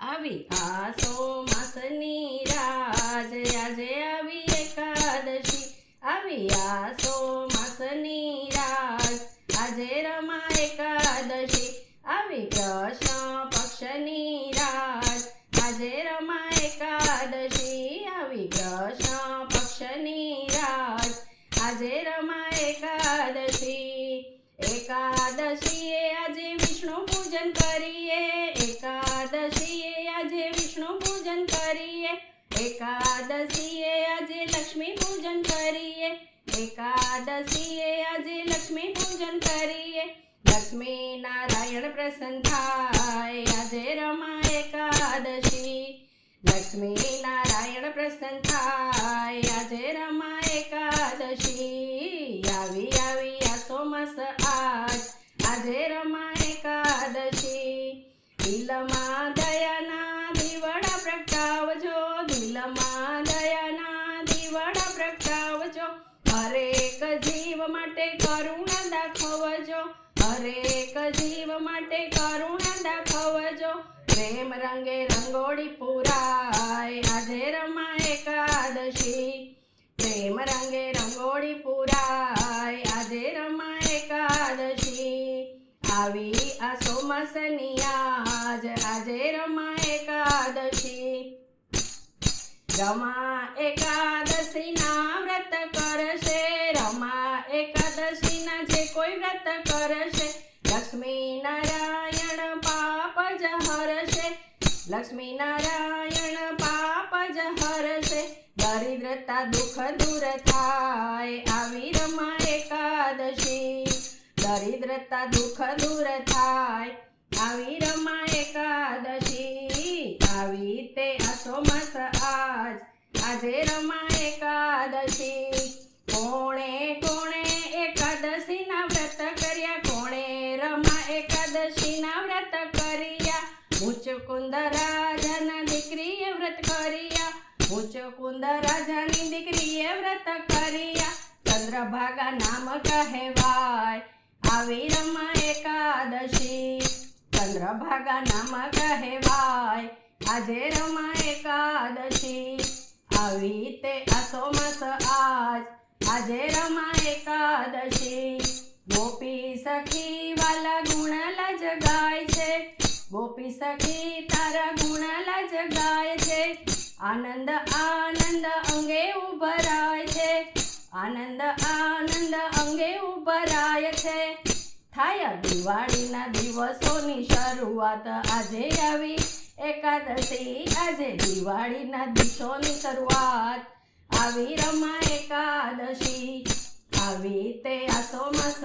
આવી આસો માસની રાજ આજે આવી એકાદશી આવી આસો માસની રાજ આજે રમા એકાદશી આવી કૃષ્ણ પક્ષની રાજ આજે રમા એકાદશી આવી કૃષ્ણ પક્ષની રાજ આજે રમા એકાદશી એકાદશીએ આજે વિષ્ણુ પૂજન કરીએ એકાદશીએ આજે વિષ્ણુ પૂજન કરીએ એકાદશીએ આજે લક્ષ્મી પૂજન કરીએ એકાદશીએ આજે લક્ષ્મી પૂજન કરીએ લક્ષ્મી નારાયણ પ્રસન્ન થાય આજે રમા એકાદશી લક્ષ્મી નારાયણ પ્રસન્ન થાય આજે રમા એકાદશી આવી આવી આસો માસ આજે રમા એકાદશી દિલમાં દયાના દીવડા પ્રગટાવજો દિલમાં દયાના દીવડા પ્રગટાવજો હરેક જીવ માટે કરુણા દાખવજો હરેક જીવ માટે કરુણા દાખવજો પ્રેમ રંગે રંગોળી પુરાય આજે રમા એકાદશી પ્રેમ રંગે રંગોળી પુરાય આજે રમા એકાદશી આવી આસો માસની આજે રમા એકાદશી રમા એકાદશીના વ્રત કરશે રમા એકાદશીના જે કોઈ વ્રત કરશે લક્ષ્મી નારાયણ પાપ જ હરશે લક્ષ્મી નારાયણ પાપ જ હરશે દરિદ્રતા દુઃખ દૂર થાય આવી રમા એકાદશી દરિદ્રતા દુઃખ દૂર થાય આવી રમા એકાદશી આવી તે આસો માસ આજે રમા એકાદશી કોણે કોણે એકાદશીના વ્રત કર્યા કોણે રમા એકાદશીના વ્રત કર્યા મુચકુંદ રાજાના દીકરીએ વ્રત કર્યા મુચકુંદ રાજાની દીકરીએ વ્રત કર્યા ચંદ્રભાગા નામ કહેવાય આવી રમા એકાદશી ચંદ્રભાગા નામ કહેવાય આજે રમા એકાદશી આવી તે આસો માસ આજે રમા એકાદશી ગોપી સખી વાલા ગુણલા જગાય છે ગોપી સખી તારા ગુણલા જગાય છે આનંદ આનંદ અંગે ઉભરાય છે આનંદ આનંદ અંગે ઉભરાય છે થાય દિવાળીના દિવસોની શરૂઆત આજે આવી એકાદશી આજે દિવાળીના દિવસોની શરૂઆત આવી રમા એકાદશી આવી તે આસો માસ